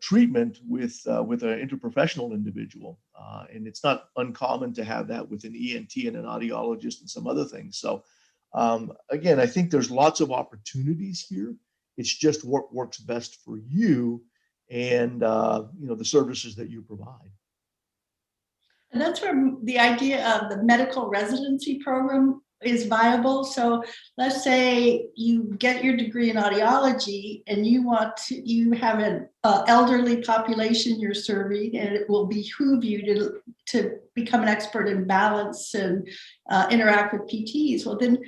treatment with an interprofessional individual. And it's not uncommon to have that with an ENT and an audiologist and some other things. So again, I think there's lots of opportunities here. It's just what works best for you and the services that you provide. And that's where the idea of the medical residency program is viable. So let's say you get your degree in audiology and you have an elderly population you're serving, and it will behoove you to become an expert in balance and interact with PTs. Well, then,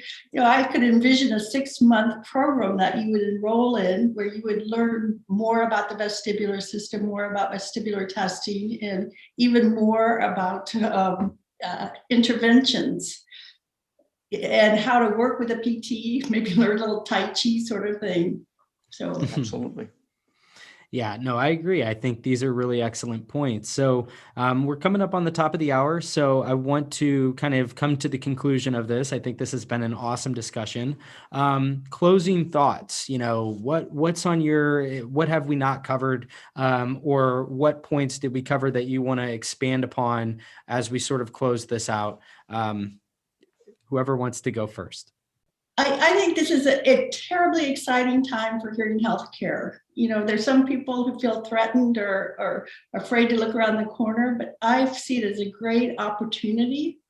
I could envision a 6-month program that you would enroll in where you would learn more about the vestibular system, more about vestibular testing, and even more about interventions and how to work with a PT, maybe learn a little Tai Chi sort of thing. So absolutely. Yeah, no, I agree. I think these are really excellent points. So we're coming up on the top of the hour. So I want to kind of come to the conclusion of this. I think this has been an awesome discussion. Closing thoughts, what's on what have we not covered, or what points did we cover that you want to expand upon as we sort of close this out? Whoever wants to go first. I think this is a terribly exciting time for hearing healthcare. There's some people who feel threatened or afraid to look around the corner, but I see it as a great opportunity.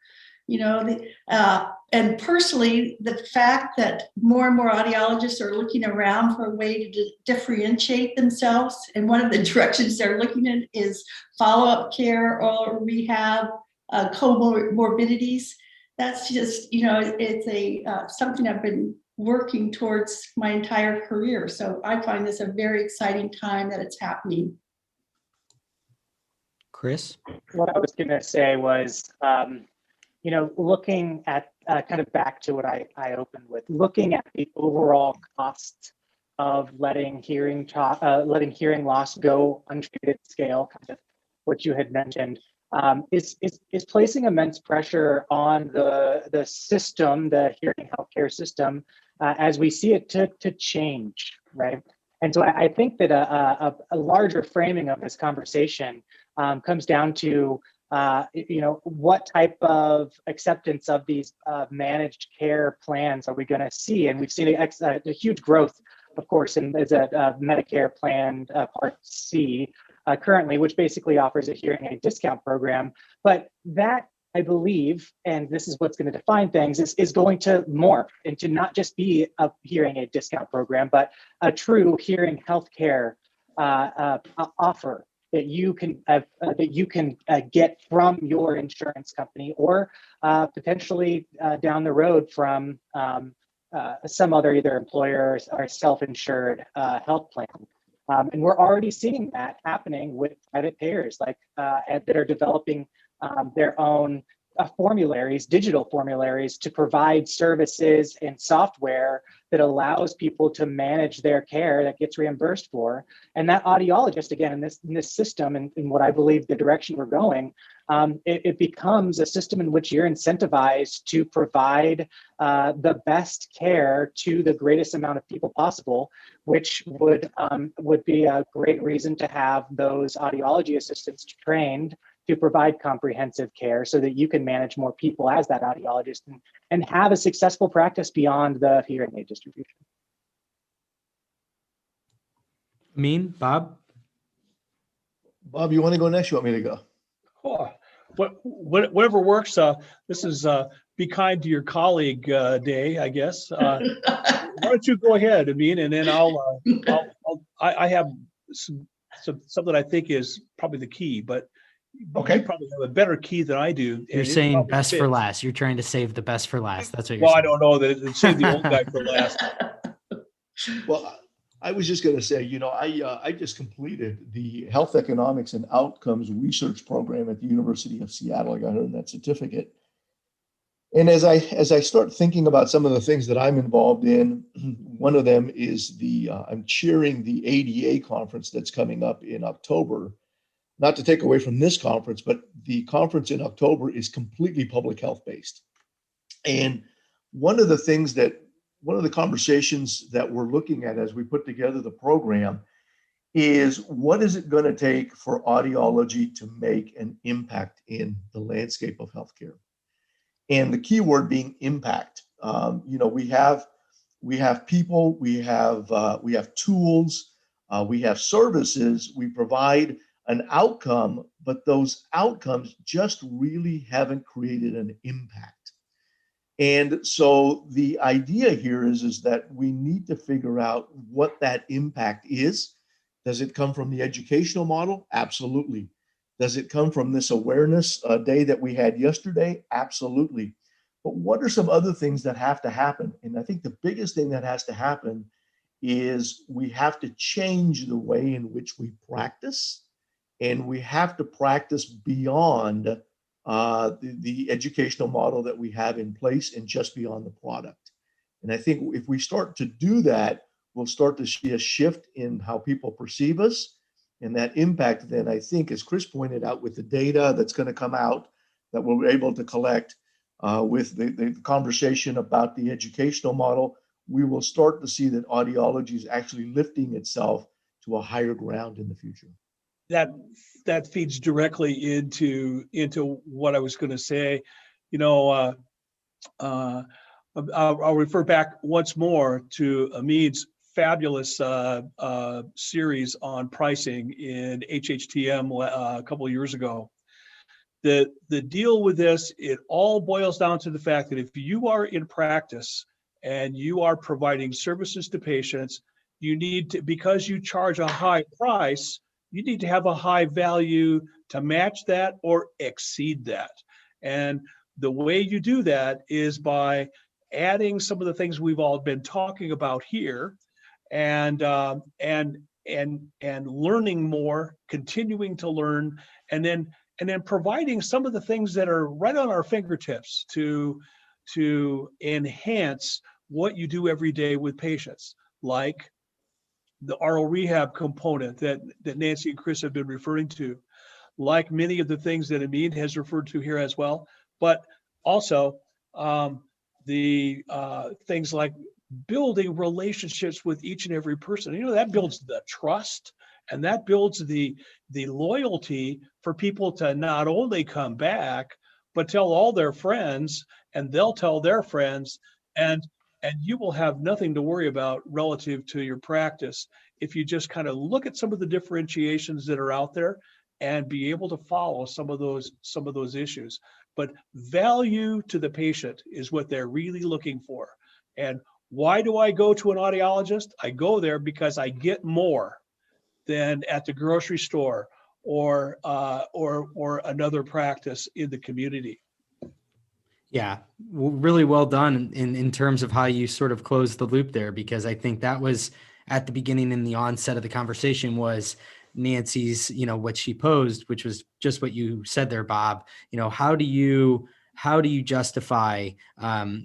And personally, the fact that more and more audiologists are looking around for a way to differentiate themselves, and one of the directions they're looking at is follow-up care or rehab, comorbidities. That's just, it's something I've been working towards my entire career. So I find this a very exciting time that it's happening. Chris? What I was going to say was, looking at kind of back to what I opened with, looking at the overall cost of letting hearing loss go untreated scale, kind of what you had mentioned. Is placing immense pressure on the system, the hearing healthcare system, as we see it to change, right? And so I think that a larger framing of this conversation comes down to what type of acceptance of these managed care plans are we going to see? And we've seen a huge growth, of course, in a Medicare plan Part C. Currently, which basically offers a hearing aid discount program. But that, I believe, and this is what's going to define things, is going to morph into not just be a hearing aid discount program, but a true hearing healthcare offer that you can get from your insurance company, or potentially down the road from some other either employer or self-insured health plan. And we're already seeing that happening with private payers that are developing their own formularies, digital formularies, to provide services and software that allows people to manage their care that gets reimbursed for. And that audiologist, again, in this system, and in what I believe the direction we're going, it becomes a system in which you're incentivized to provide the best care to the greatest amount of people possible, which would be a great reason to have those audiology assistants trained to provide comprehensive care so that you can manage more people as that audiologist and have a successful practice beyond the hearing aid distribution. Amyn, Bob? Bob, you want to go next? You want me to go? Oh, whatever works. This is be kind to your colleague day, I guess. Why don't you go ahead, Amyn, and then I have something I think is probably the key, but Okay. you probably have a better key than I do. You're saying best for last. You're trying to save the best for last. That's what you're Well, saying. I don't know that save the old guy for last. Well, I was just going to say, I just completed the Health Economics and Outcomes Research Program at the University of Seattle. I got earned that certificate. And as I start thinking about some of the things that I'm involved in, one of them is I'm chairing the ADA conference that's coming up in October. Not to take away from this conference, but the conference in October is completely public health based. And one of the conversations that we're looking at as we put together the program is, what is it going to take for audiology to make an impact in the landscape of healthcare? And the key word being impact. We have people, we have tools, we have services, we provide an outcome, but those outcomes just really haven't created an impact. And so the idea here is that we need to figure out what that impact is. Does it come from the educational model? Absolutely. Does it come from this awareness day that we had yesterday? Absolutely. But what are some other things that have to happen? And I think the biggest thing that has to happen is we have to change the way in which we practice, and we have to practice beyond the educational model that we have in place and just beyond the product. And I think if we start to do that, we'll start to see a shift in how people perceive us. And that impact then, I think, as Chris pointed out, with the data that's going to come out that we're able to collect with the conversation about the educational model, we will start to see that audiology is actually lifting itself to a higher ground in the future. That feeds directly into what I was going to say. I'll refer back once more to Amyn's fabulous series on pricing in HHTM a couple of years ago. The deal with this, it all boils down to the fact that if you are in practice and you are providing services to patients, you need to, because you charge a high price, you need to have a high value to match that or exceed that. And the way you do that is by adding some of the things we've all been talking about here, and learning more, continuing to learn, and then providing some of the things that are right on our fingertips to enhance what you do every day with patients, like the oral rehab component that Nancy and Chris have been referring to, like many of the things that Amyn has referred to here as well, but also the things like building relationships with each and every person. That builds the trust, and that builds the loyalty for people to not only come back, but tell all their friends, and they'll tell their friends, and you will have nothing to worry about relative to your practice if you just kind of look at some of the differentiations that are out there and be able to follow some of those issues. But value to the patient is what they're really looking for. And why do I go to an audiologist? I go there because I get more than at the grocery store or another practice in the community. Yeah, really well done in terms of how you sort of closed the loop there, because I think that was at the beginning, in the onset of the conversation, was Nancy's, what she posed, which was just what you said there, Bob. How do you justify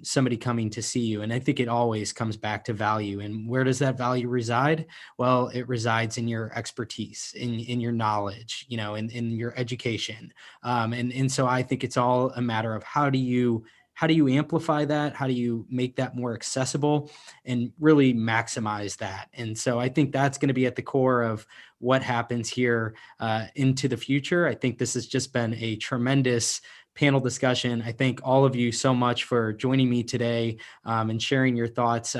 somebody coming to see you? And I think it always comes back to value. And where does that value reside? Well, it resides in your expertise, in your knowledge, in your education. And so I think it's all a matter of how do you amplify that? How do you make that more accessible and really maximize that? And so I think that's going to be at the core of what happens here into the future. I think this has just been a tremendous panel discussion. I thank all of you so much for joining me today and sharing your thoughts.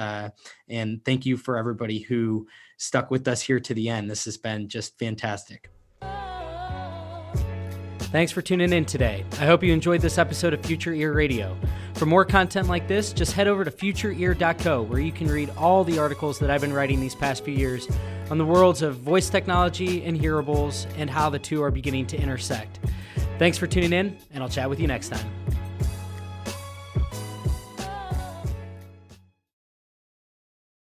And thank you for everybody who stuck with us here to the end. This has been just fantastic. Thanks for tuning in today. I hope you enjoyed this episode of Future Ear Radio. For more content like this, just head over to futureear.co, where you can read all the articles that I've been writing these past few years on the worlds of voice technology and hearables and how the two are beginning to intersect. Thanks for tuning in, and I'll chat with you next time.